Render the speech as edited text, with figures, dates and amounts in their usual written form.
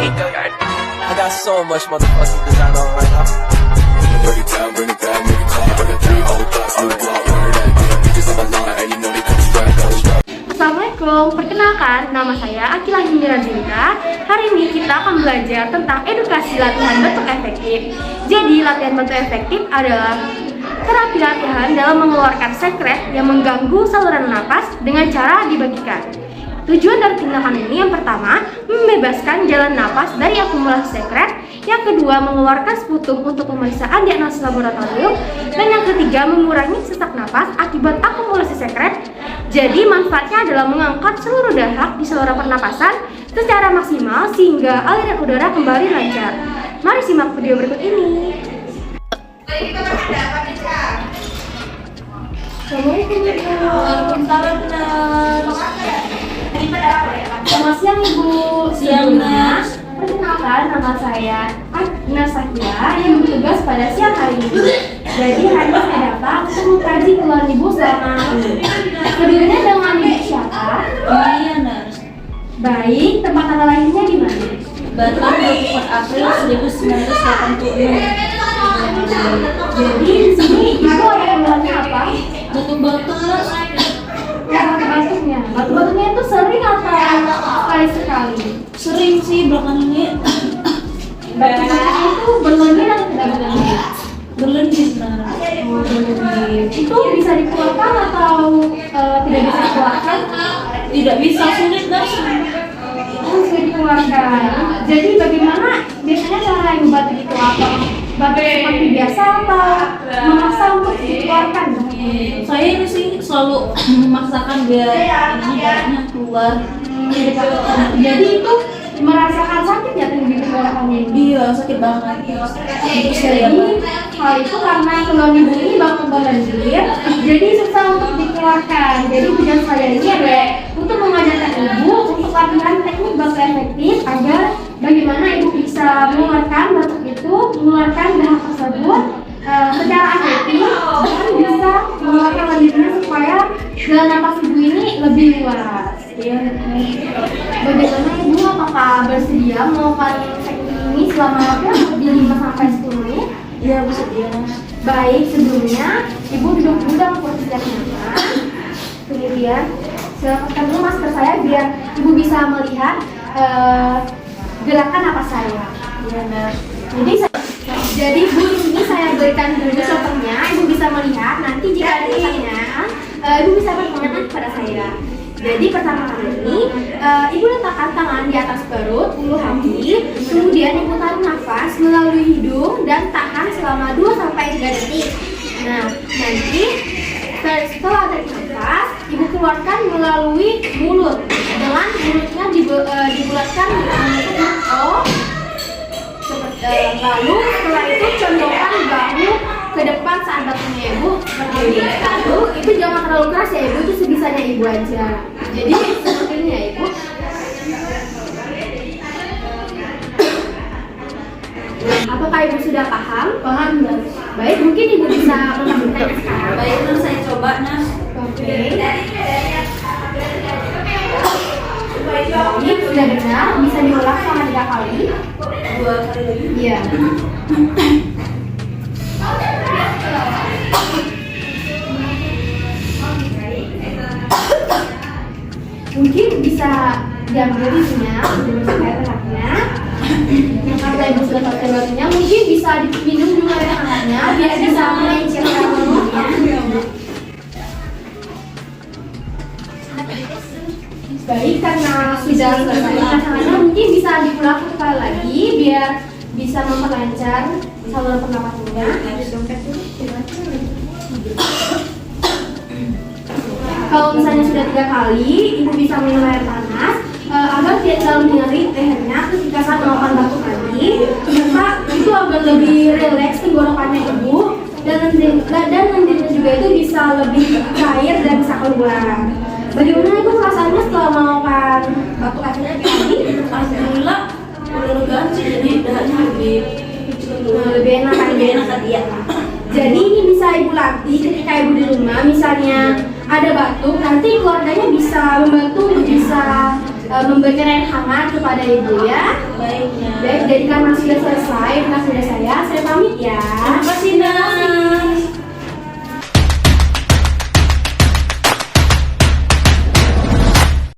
I got so much motherfucking design on right now. Break it down, bring it back, make it clap. I got 3 old blocks, new block, word that damn. Bitches on my line, and you know they come strap. Assalamualaikum, perkenalkan nama saya Akila Hindira Dinta. Hari ini kita akan belajar tentang edukasi latihan bentuk efektif. Jadi latihan bentuk efektif adalah terapi latihan dalam mengeluarkan sekret yang mengganggu saluran napas dengan cara dibagikan. Tujuan dari tindakan ini yang pertama, membebaskan jalan napas dari akumulasi sekret. Yang kedua, mengeluarkan sputum untuk pemeriksaan diagnosis laboratorium. Dan yang ketiga, mengurangi sesak napas akibat akumulasi sekret. Jadi manfaatnya adalah mengangkat seluruh dahak di saluran pernapasan secara maksimal sehingga aliran udara kembali lancar. Mari simak video berikut ini. Selamat siang Ibu. Siang, Mas. Perkenalkan, nama saya Agnes Sakila yang bertugas pada siang hari ini. Jadi hari ini saya datang untuk mengkaji keluhan Ibu selama sebelumnya dengan Ibu siapa? Iya, Nas. Baik, tempat tanggal lahirnya di mana? Batam 24 April 1986. Jadi di sini Ibu ada keluhannya apa? Batuk-batuk, Nas. Ya, batuk-batuknya. Batuk-batuknya itu sering atau sekali-sekali? Sering sih belakangan ini. Batuk-batuknya itu berlebih atau tidak berlebih? Berlebih sebenarnya. Oh, berlebih. Itu bisa dikeluarkan atau tidak bisa dikeluarkan? Tidak bisa, sulit, Nas. Bisa dikeluarkan. Jadi bagaimana biasanya cara Ibu batuk itu? Apa batuk seperti biasa atau memaksa untuk dikeluarkan? Saya ini sih selalu memaksakan biar ini darahnya keluar. Jadi itu merasakan sakit ya tinggi tenggorokannya? Iya, sakit banget. Jadi hal itu karena keluhan Ibu ini bakal berlendir, jadi susah untuk dikeluarkan. Jadi tujuan saya ini adalah untuk mengajarkan Ibu untuk latihan teknik batuk efektif agar bagaimana Ibu bisa mengeluarkan batuk itu, mengeluarkan dahak tersebut secara efektif dan bisa mengeluarkan lendirnya supaya jalan napas Ibu ini lebih luas. Bagaimana Ibu, apakah bersedia melakukan teknik ini selama di 5-10 menit? Iya, bersedia, Nas. Baik, sebelumnya Ibu duduk dulu dalam posisi yang nyaman. Kemudian lepaskan dulu masker saya biar Ibu bisa melihat gerakan napas saya. Iya, Nas. Jadi Bu, ini saya berikan dulu contohnya. Ibu bisa melihat. Nanti jika ada pertanyaan, Ibu bisa bertanya kepada saya. Jadi pertama kali ini, Ibu letakkan tangan di atas perut, ulu hati. Kemudian Ibu tarik nafas melalui hidung dan tahan selama 2-3 detik. Nah, nanti setelah tarik nafas, Ibu keluarkan melalui mulut. Dengan mulutnya dibulatkan dengan O. Lalu setelah itu condongkan bahu ke depan saat batuknya Ibu seperti ini. Lalu itu jangan terlalu keras ya Ibu, itu sebisanya Ibu aja. Jadi seperti ini ya Ibu. Apakah Ibu sudah paham? Paham, Nas. Baik, mungkin Ibu bisa melakukannya sekarang. Baik, Nas, saya coba, Nas. Oke. Ini sudah benar, bisa diulang selama 3 kali. 2 kali lagi. Iya. Mungkin bisa diambil isinya, supaya terangnya. Karena Ibu sudah pakai barunya, mungkin bisa diminum juga air hangatnya, biar bisa mengencirkan mulutnya. Baik, karena sudah selesai hangatnya, mungkin bisa diulang sekali lagi, biar bisa memperlancar saluran pernapasannya. Kalau misalnya sudah 3 kali, Ibu bisa minum air panas agar tidak terlalu nyeri lehernya ketika saat melakukan batuk tadi, serta itu agar lebih rileks tenggorokannya Ibu dan lendirnya juga itu bisa lebih cair dan bisa keluar. Bagaimana Ibu perasaannya setelah melakukan batuk efektif tadi? Alhamdulillah udah legaan sih, jadi dahaknya Lebih enak tadi ya. Jadi ini bisa Ibu latih ketika Ibu di rumah, misalnya ada batuk, nanti keluarganya bisa membantu untuk bisa memberikan air hangat kepada ibu ya. Baik, Nak. Baik, jadi karena sudah selesai tugas saya pamit ya. Terima kasih,